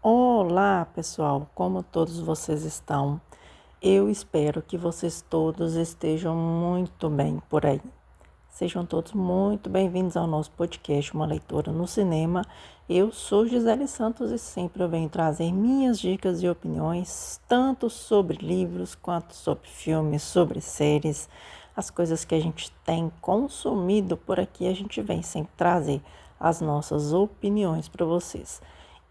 Olá, pessoal, como todos vocês estão? Eu espero que vocês todos estejam muito bem por aí. Sejam todos muito bem-vindos ao nosso podcast Uma Leitura no Cinema. Eu sou Gisele Santos e sempre eu venho trazer minhas dicas e opiniões, tanto sobre livros quanto sobre filmes, sobre séries, as coisas que a gente tem consumido por aqui. A gente vem sempre trazer as nossas opiniões para vocês.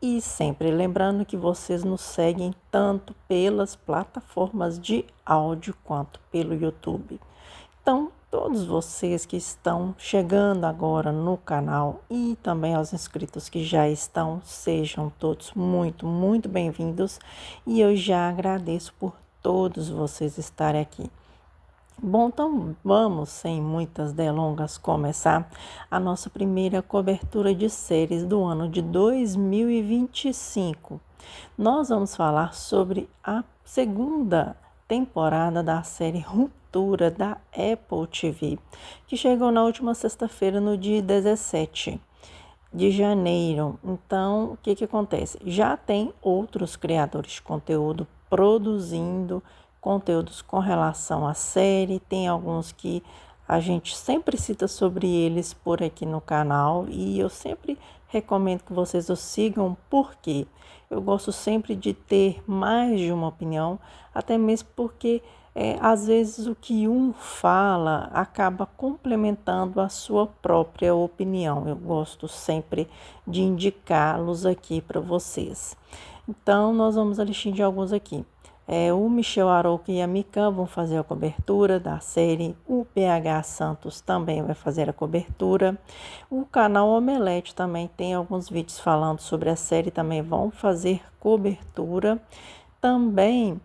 E sempre lembrando que vocês nos seguem tanto pelas plataformas de áudio quanto pelo YouTube. Então, todos vocês que estão chegando agora no canal e também aos inscritos que já estão, sejam todos muito bem-vindos. E eu já agradeço por todos vocês estarem aqui. Bom, então vamos, sem muitas delongas, começar a nossa primeira cobertura de séries do ano de 2025. Nós vamos falar sobre a segunda temporada da série Ruptura da Apple TV, que chegou na última sexta-feira, no dia 17 de janeiro. Então, o que acontece? Já tem outros criadores de conteúdo produzindo conteúdos com relação à série, tem alguns que a gente sempre cita sobre eles por aqui no canal e eu sempre recomendo que vocês o sigam, porque eu gosto sempre de ter mais de uma opinião, até mesmo porque às vezes o que um fala acaba complementando a sua própria opinião. Eu gosto sempre de indicá-los aqui para vocês. Então, nós vamos a listinha de alguns aqui. O Michel Arouca e a Mikan vão fazer a cobertura da série. O PH Santos também vai fazer a cobertura. O canal Omelete também tem alguns vídeos falando sobre a série, também vão fazer cobertura. Também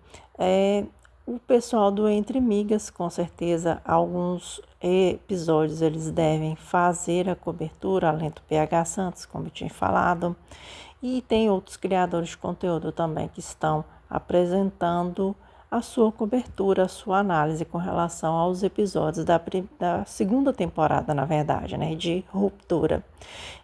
o pessoal do Entre Migas, com certeza, alguns episódios eles devem fazer a cobertura, além do PH Santos, como eu tinha falado. E tem outros criadores de conteúdo também que estão apresentando a sua cobertura, a sua análise com relação aos episódios da segunda temporada, na verdade, né, de Ruptura.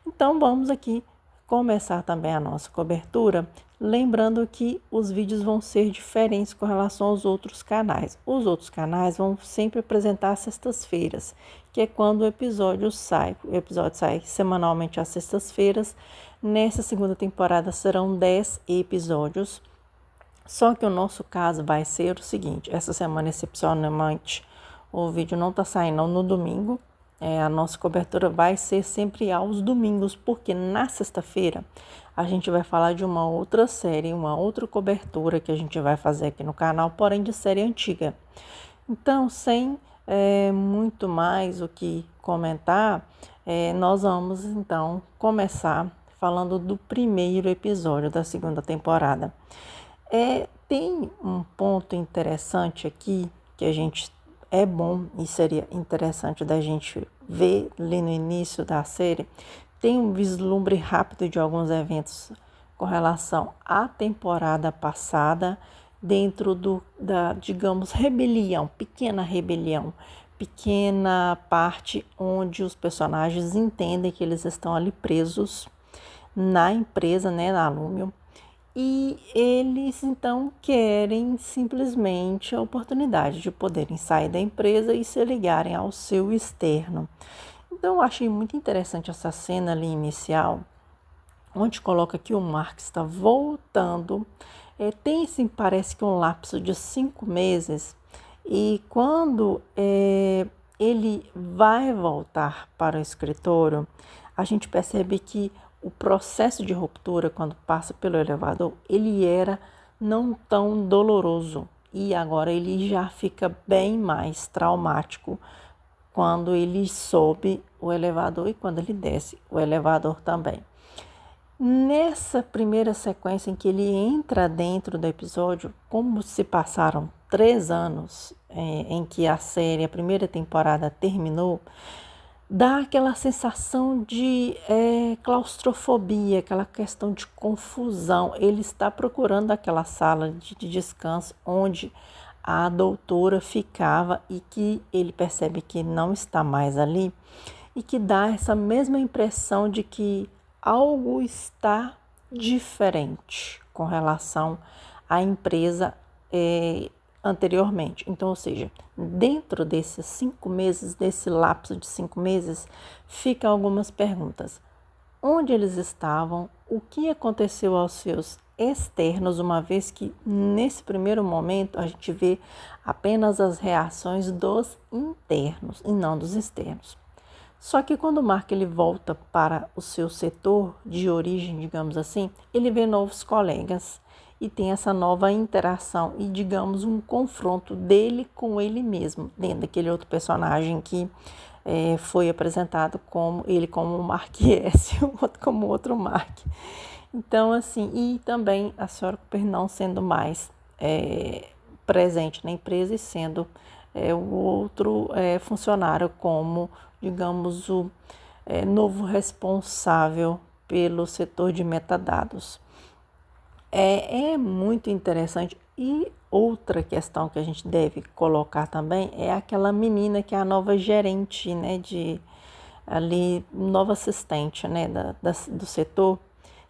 Então, vamos aqui começar também a nossa cobertura, lembrando que os vídeos vão ser diferentes com relação aos outros canais. Os outros canais vão sempre apresentar às sextas-feiras, que é quando o episódio sai. O episódio sai semanalmente às sextas-feiras. Nessa segunda temporada serão 10 episódios. Só que o nosso caso vai ser o seguinte: essa semana, excepcionalmente, o vídeo não está saindo no domingo. A nossa cobertura vai ser sempre aos domingos, porque na sexta-feira a gente vai falar de uma outra série, uma outra cobertura que a gente vai fazer aqui no canal, porém de série antiga. Então, sem muito mais o que comentar, nós vamos então começar falando do primeiro episódio da segunda temporada. Tem um ponto interessante aqui que a gente é bom e seria interessante da gente ver ali no início da série. Tem um vislumbre rápido de alguns eventos com relação à temporada passada, dentro da, digamos, pequena parte onde os personagens entendem que eles estão ali presos na empresa, né, na Lumion. E eles, então, querem simplesmente a oportunidade de poderem sair da empresa e se ligarem ao seu externo. Então, eu achei muito interessante essa cena ali inicial, onde coloca que o Mark está voltando. Tem, assim, parece que um lapso de 5 meses. E quando ele vai voltar para o escritório, a gente percebe que o processo de ruptura, quando passa pelo elevador, ele era não tão doloroso. E agora ele já fica bem mais traumático quando ele sobe o elevador e quando ele desce o elevador também. Nessa primeira sequência em que ele entra dentro do episódio, como se passaram 3 anos em que a série, a primeira temporada terminou, dá aquela sensação de claustrofobia, aquela questão de confusão. Ele está procurando aquela sala de descanso onde a doutora ficava e que ele percebe que não está mais ali e que dá essa mesma impressão de que algo está diferente com relação à empresa anteriormente. Então, ou seja, dentro desses 5 meses, desse lapso de 5 meses, ficam algumas perguntas. Onde eles estavam? O que aconteceu aos seus externos, uma vez que nesse primeiro momento a gente vê apenas as reações dos internos e não dos externos. Só que quando o Mark ele volta para o seu setor de origem, digamos assim, ele vê novos colegas e tem essa nova interação e, digamos, um confronto dele com ele mesmo, dentro daquele outro personagem que foi apresentado como ele como Mark S, o outro como outro Mark. Então, assim, e também a senhora Cooper não sendo mais presente na empresa e sendo o outro funcionário como, digamos, o novo responsável pelo setor de metadados. É muito interessante. E outra questão que a gente deve colocar também é aquela menina que é a nova gerente, né, nova assistente, né, do setor,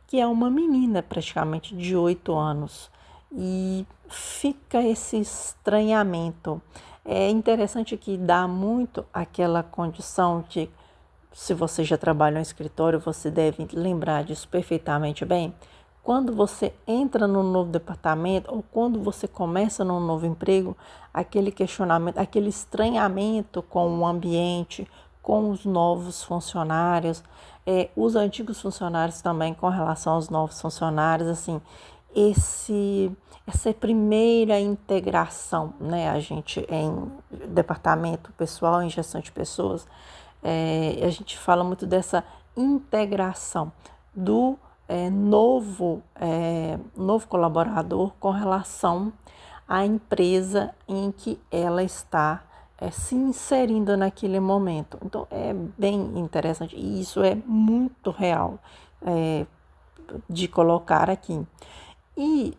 que é uma menina praticamente de 8 anos. E fica esse estranhamento. É interessante que dá muito aquela condição de, se você já trabalha no escritório, você deve lembrar disso perfeitamente bem. Quando você entra num novo departamento ou quando você começa num novo emprego, aquele questionamento, aquele estranhamento com o ambiente, com os novos funcionários, os antigos funcionários também com relação aos novos funcionários, assim, essa primeira integração, né? A gente em departamento pessoal, em gestão de pessoas, a gente fala muito dessa integração do novo colaborador com relação à empresa em que ela está se inserindo naquele momento. Então, é bem interessante e isso é muito real de colocar aqui. E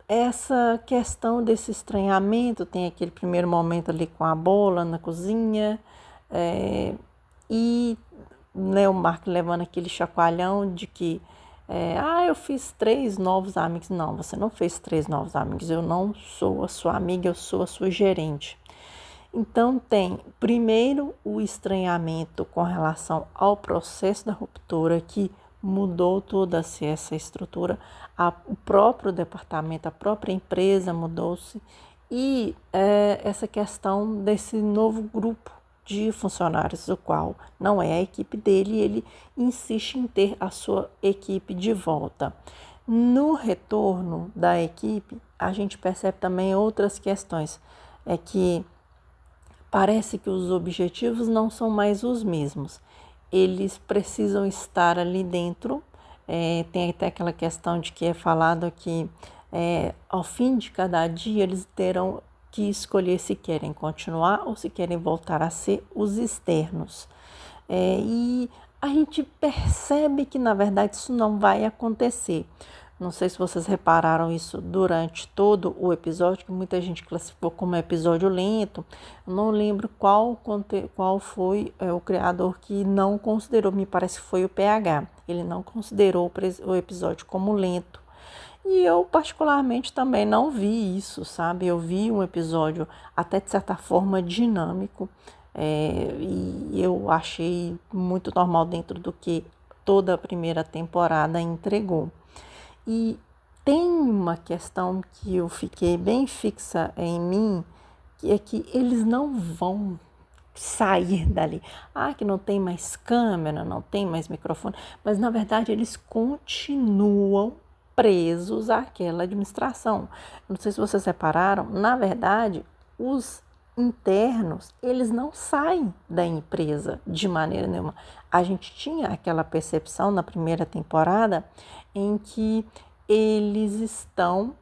essa questão desse estranhamento, tem aquele primeiro momento ali com a bola na cozinha, e né, o Mark levando aquele chacoalhão de que eu fiz 3 novos amigos. Não, você não fez 3 novos amigos, eu não sou a sua amiga, eu sou a sua gerente. Então tem primeiro o estranhamento com relação ao processo da ruptura, que mudou toda essa estrutura, o próprio departamento, a própria empresa mudou-se, e essa questão desse novo grupo de funcionários, o qual não é a equipe dele, e ele insiste em ter a sua equipe de volta. No retorno da equipe, a gente percebe também outras questões, que parece que os objetivos não são mais os mesmos, eles precisam estar ali dentro, tem até aquela questão de que é falado que ao fim de cada dia eles terão que escolher se querem continuar ou se querem voltar a ser os externos. E a gente percebe que, na verdade, isso não vai acontecer. Não sei se vocês repararam isso durante todo o episódio, que muita gente classificou como episódio lento. Eu não lembro qual foi o criador que não considerou, me parece que foi o PH. Ele não considerou o episódio como lento. E eu, particularmente, também não vi isso, sabe? Eu vi um episódio até, de certa forma, dinâmico, e eu achei muito normal dentro do que toda a primeira temporada entregou. E tem uma questão que eu fiquei bem fixa em mim, que é que eles não vão sair dali. Que não tem mais câmera, não tem mais microfone, mas, na verdade, eles continuam presos àquela administração. Não sei se vocês repararam, na verdade, os internos, eles não saem da empresa de maneira nenhuma. A gente tinha aquela percepção na primeira temporada em que eles estão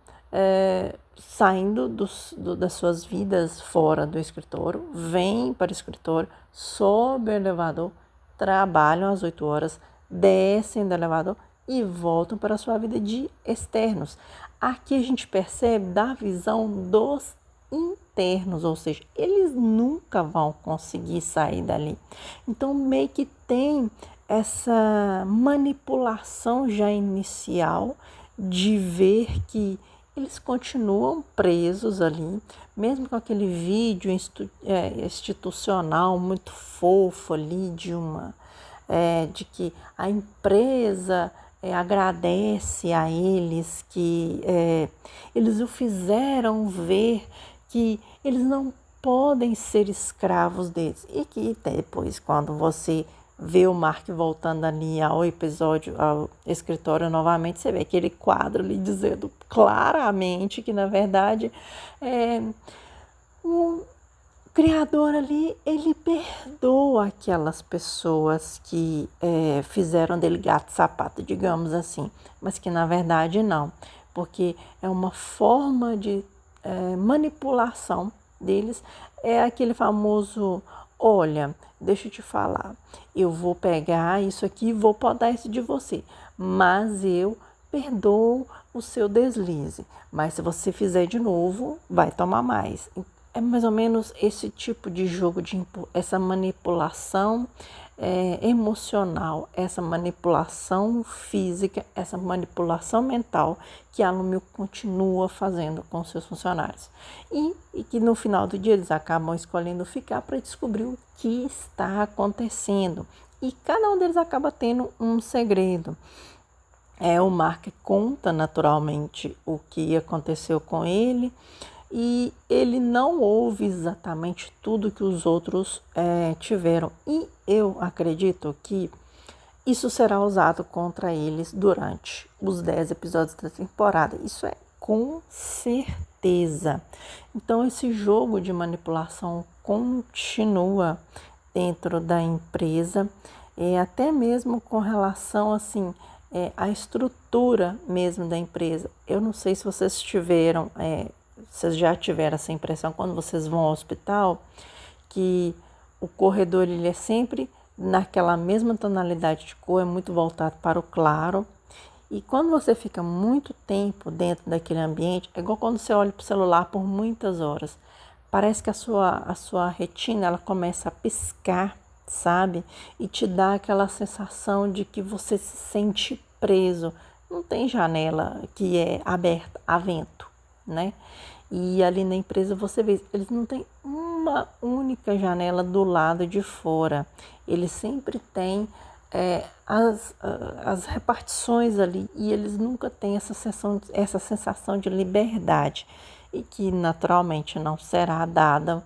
saindo das suas vidas fora do escritório, vêm para o escritório, sobem o elevador, trabalham às 8 horas, descem do elevador e voltam para a sua vida de externos. Aqui a gente percebe da visão dos internos, ou seja, eles nunca vão conseguir sair dali. Então, meio que tem essa manipulação já inicial de ver que eles continuam presos ali, mesmo com aquele vídeo institucional muito fofo ali de que a empresa agradece a eles, que eles o fizeram ver que eles não podem ser escravos deles. E que depois, quando você vê o Mark voltando ali ao escritório novamente, você vê aquele quadro ali dizendo claramente que, na verdade, o criador ali, ele perdoa aquelas pessoas que fizeram dele gato sapato, digamos assim, mas que, na verdade, não, porque é uma forma de manipulação deles, é aquele famoso: olha, deixa eu te falar, eu vou pegar isso aqui e vou podar isso de você, mas eu perdoo o seu deslize, mas se você fizer de novo, vai tomar mais. É mais ou menos esse tipo de jogo, essa manipulação emocional, essa manipulação física, essa manipulação mental que a Lumio continua fazendo com seus funcionários. E que no final do dia eles acabam escolhendo ficar para descobrir o que está acontecendo. E cada um deles acaba tendo um segredo. O Mark conta naturalmente o que aconteceu com ele, e ele não ouve exatamente tudo que os outros tiveram. E eu acredito que isso será usado contra eles durante os 10 episódios da temporada. Isso é com certeza. Então, esse jogo de manipulação continua dentro da empresa, até mesmo com relação assim, à estrutura mesmo da empresa. Eu não sei se vocês vocês já tiveram essa impressão quando vocês vão ao hospital, que o corredor ele é sempre naquela mesma tonalidade de cor, é muito voltado para o claro. E quando você fica muito tempo dentro daquele ambiente, é igual quando você olha para o celular por muitas horas. Parece que a sua retina ela começa a piscar, sabe? E te dá aquela sensação de que você se sente preso. Não tem janela que é aberta a vento, né? E ali na empresa você vê, eles não têm uma única janela do lado de fora. Eles sempre têm as repartições ali, e eles nunca têm essa sensação de liberdade, e que naturalmente não será dada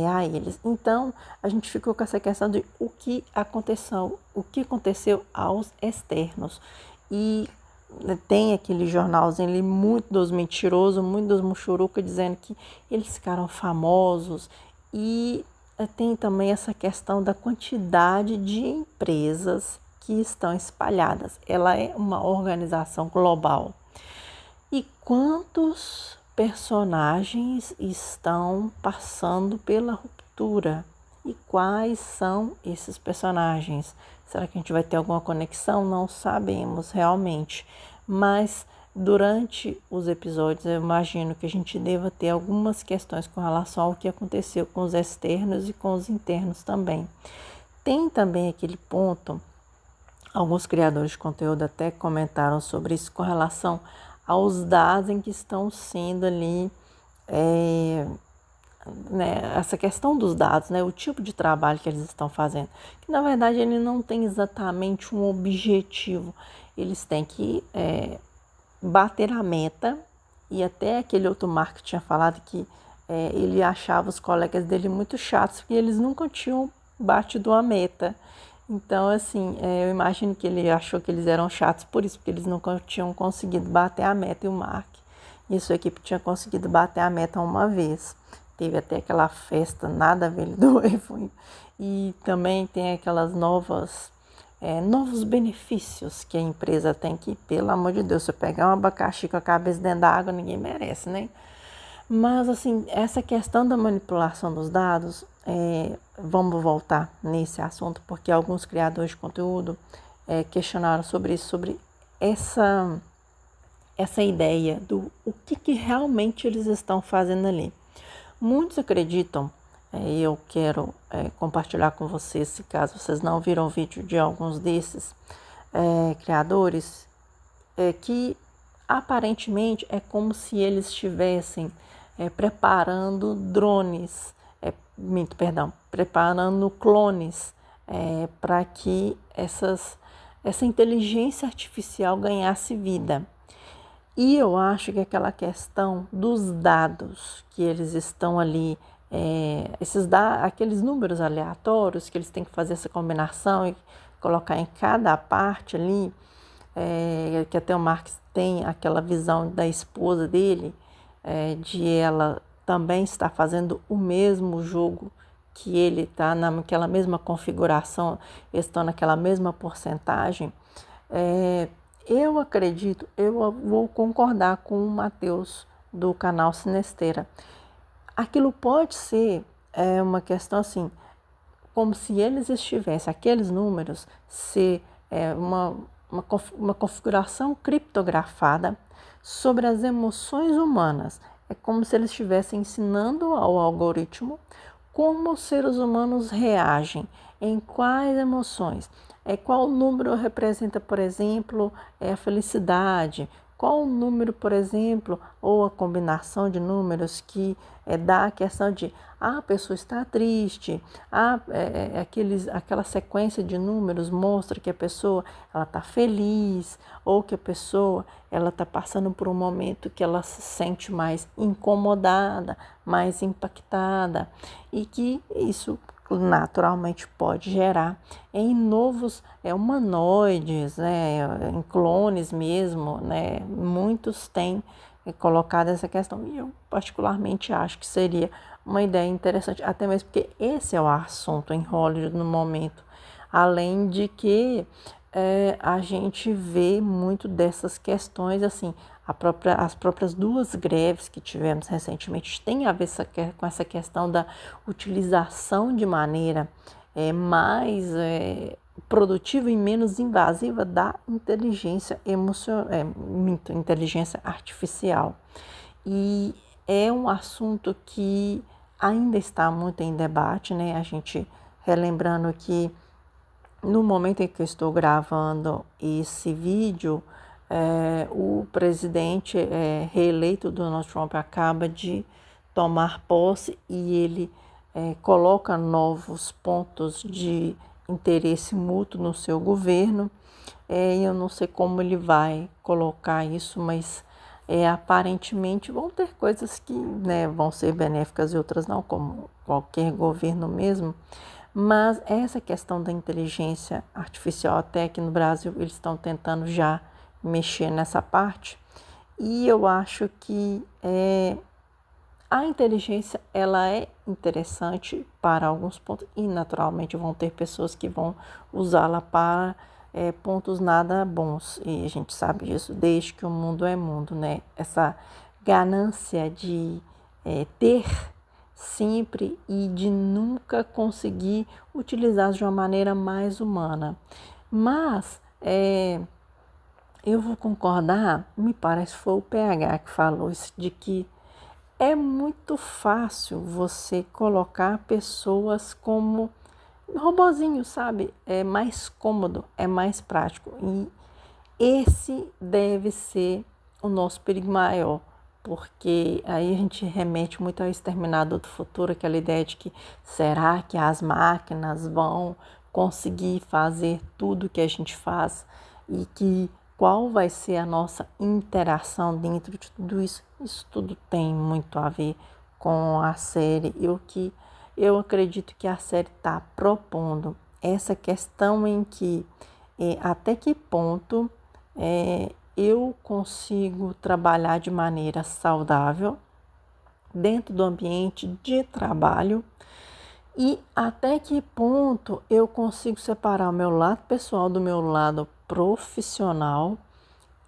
a eles. Então, a gente ficou com essa questão de o que aconteceu aos externos. E tem aquele jornalzinho ali muito dos mentirosos, muito dos muxuruca, dizendo que eles ficaram famosos. E tem também essa questão da quantidade de empresas que estão espalhadas. Ela é uma organização global. E quantos personagens estão passando pela ruptura? E quais são esses personagens? Será que a gente vai ter alguma conexão? Não sabemos realmente. Mas durante os episódios eu imagino que a gente deva ter algumas questões com relação ao que aconteceu com os externos e com os internos também. Tem também aquele ponto, alguns criadores de conteúdo até comentaram sobre isso com relação aos dados em que estão sendo ali, essa questão dos dados, o tipo de trabalho que eles estão fazendo, que na verdade ele não tem exatamente um objetivo, eles têm que bater a meta. E até aquele outro Mark tinha falado que ele achava os colegas dele muito chatos, porque eles nunca tinham batido a meta. Então, assim, eu imagino que ele achou que eles eram chatos por isso, porque eles nunca tinham conseguido bater a meta, e o Mark e sua equipe tinham conseguido bater a meta uma vez. Teve até aquela festa nada a ver do Evo. E também tem aquelas novos benefícios que a empresa tem, que, pelo amor de Deus, se eu pegar um abacaxi com a cabeça dentro da água, ninguém merece, né? Mas, assim, essa questão da manipulação dos dados, vamos voltar nesse assunto, porque alguns criadores de conteúdo questionaram sobre isso, sobre essa ideia do o que realmente eles estão fazendo ali. Muitos acreditam eu quero compartilhar com vocês, se caso vocês não viram o vídeo de alguns desses criadores, que aparentemente é como se eles estivessem preparando drones, preparando clones para que essa inteligência artificial ganhasse vida. E eu acho que aquela questão dos dados que eles estão ali, aqueles números aleatórios que eles têm que fazer essa combinação e colocar em cada parte ali, que até o Marx tem aquela visão da esposa dele, de ela também estar fazendo o mesmo jogo que ele está naquela mesma configuração, estão naquela mesma porcentagem. Eu acredito, eu vou concordar com o Matheus do canal Sinesteira. Aquilo pode ser uma questão assim, como se eles estivessem, aqueles números, ser uma configuração criptografada sobre as emoções humanas. É como se eles estivessem ensinando ao algoritmo como os seres humanos reagem, em quais emoções. Qual número representa, por exemplo, a felicidade? Qual número, por exemplo, ou a combinação de números que dá a questão de a pessoa está triste, aquela sequência de números mostra que a pessoa está feliz, ou que a pessoa está passando por um momento que ela se sente mais incomodada, mais impactada, e que isso naturalmente pode gerar em novos humanoides, em clones mesmo, muitos têm colocado essa questão, e eu particularmente acho que seria uma ideia interessante, até mesmo porque esse é o assunto em Hollywood no momento, além de que a gente vê muito dessas questões, assim, as próprias 2 greves que tivemos recentemente tem a ver com essa questão da utilização de maneira mais produtiva e menos invasiva da inteligência inteligência artificial. E é um assunto que ainda está muito em debate, A gente relembrando que no momento em que eu estou gravando esse vídeo, o presidente reeleito Donald Trump acaba de tomar posse e ele coloca novos pontos de interesse mútuo no seu governo. Eu não sei como ele vai colocar isso, mas aparentemente vão ter coisas que vão ser benéficas e outras não, como qualquer governo mesmo. Mas essa questão da inteligência artificial, até aqui no Brasil, eles estão tentando já mexer nessa parte. E eu acho que a inteligência ela é interessante para alguns pontos e naturalmente vão ter pessoas que vão usá-la para pontos nada bons. E a gente sabe disso desde que o mundo é mundo, Essa ganância de ter sempre e de nunca conseguir utilizar de uma maneira mais humana. Mas eu vou concordar, me parece que foi o PH que falou isso, de que é muito fácil você colocar pessoas como robozinho, sabe? É mais cômodo, é mais prático. E esse deve ser o nosso perigo maior, porque aí a gente remete muito ao Exterminador do Futuro, aquela ideia de que será que as máquinas vão conseguir fazer tudo que a gente faz e que qual vai ser a nossa interação dentro de tudo isso. Isso tudo tem muito a ver com a série e o que eu acredito que a série está propondo, essa questão em que até que ponto eu consigo trabalhar de maneira saudável dentro do ambiente de trabalho e até que ponto eu consigo separar o meu lado pessoal do meu lado profissional.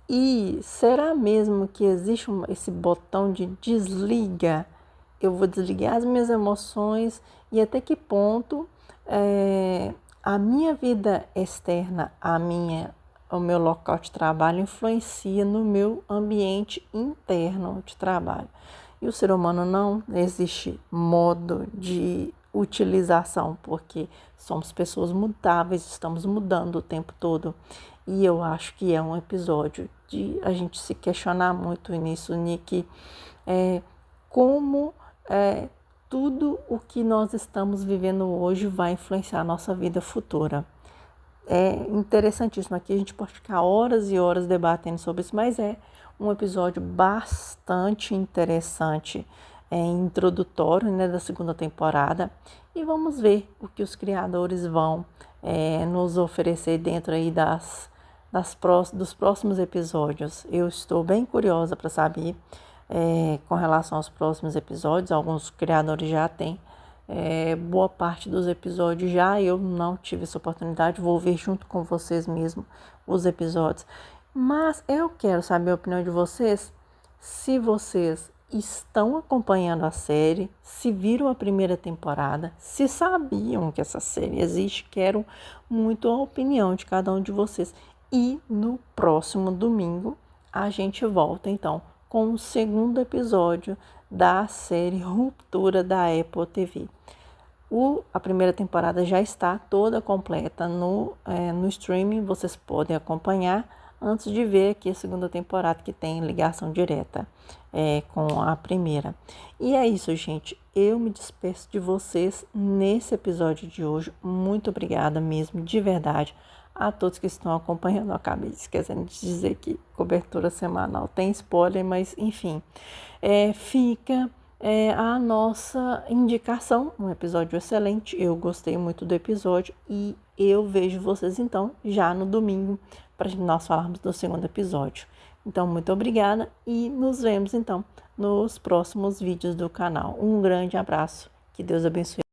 E será mesmo que existe esse botão de desliga? Eu vou desligar as minhas emoções e até que ponto a minha vida externa, o meu local de trabalho influencia no meu ambiente interno de trabalho. E o ser humano não existe modo de utilização, porque somos pessoas mutáveis, estamos mudando o tempo todo. E eu acho que é um episódio de a gente se questionar muito nisso, Nick, como tudo o que nós estamos vivendo hoje vai influenciar a nossa vida futura. É interessantíssimo. Aqui a gente pode ficar horas e horas debatendo sobre isso, mas é um episódio bastante interessante, introdutório, né, da segunda temporada. E vamos ver o que os criadores vão nos oferecer dentro aí dos próximos episódios. Eu estou bem curiosa para saber com relação aos próximos episódios. Alguns criadores já têm boa parte dos episódios já. Eu não tive essa oportunidade, vou ver junto com vocês mesmo os episódios. Mas eu quero saber a opinião de vocês, se vocês estão acompanhando a série, se viram a primeira temporada, se sabiam que essa série existe. Quero muito a opinião de cada um de vocês. E no próximo domingo a gente volta então com o segundo episódio da série Ruptura da Apple TV. A primeira temporada já está toda completa no streaming, vocês podem acompanhar antes de ver aqui a segunda temporada, que tem ligação direta com a primeira. E é isso, gente. Eu me despeço de vocês nesse episódio de hoje. Muito obrigada mesmo, de verdade, a todos que estão acompanhando. Eu acabei esquecendo de dizer que cobertura semanal tem spoiler, mas enfim, fica a nossa indicação, um episódio excelente. Eu gostei muito do episódio e eu vejo vocês então já no domingo para nós falarmos do segundo episódio. Então, muito obrigada e nos vemos então nos próximos vídeos do canal. Um grande abraço, que Deus abençoe.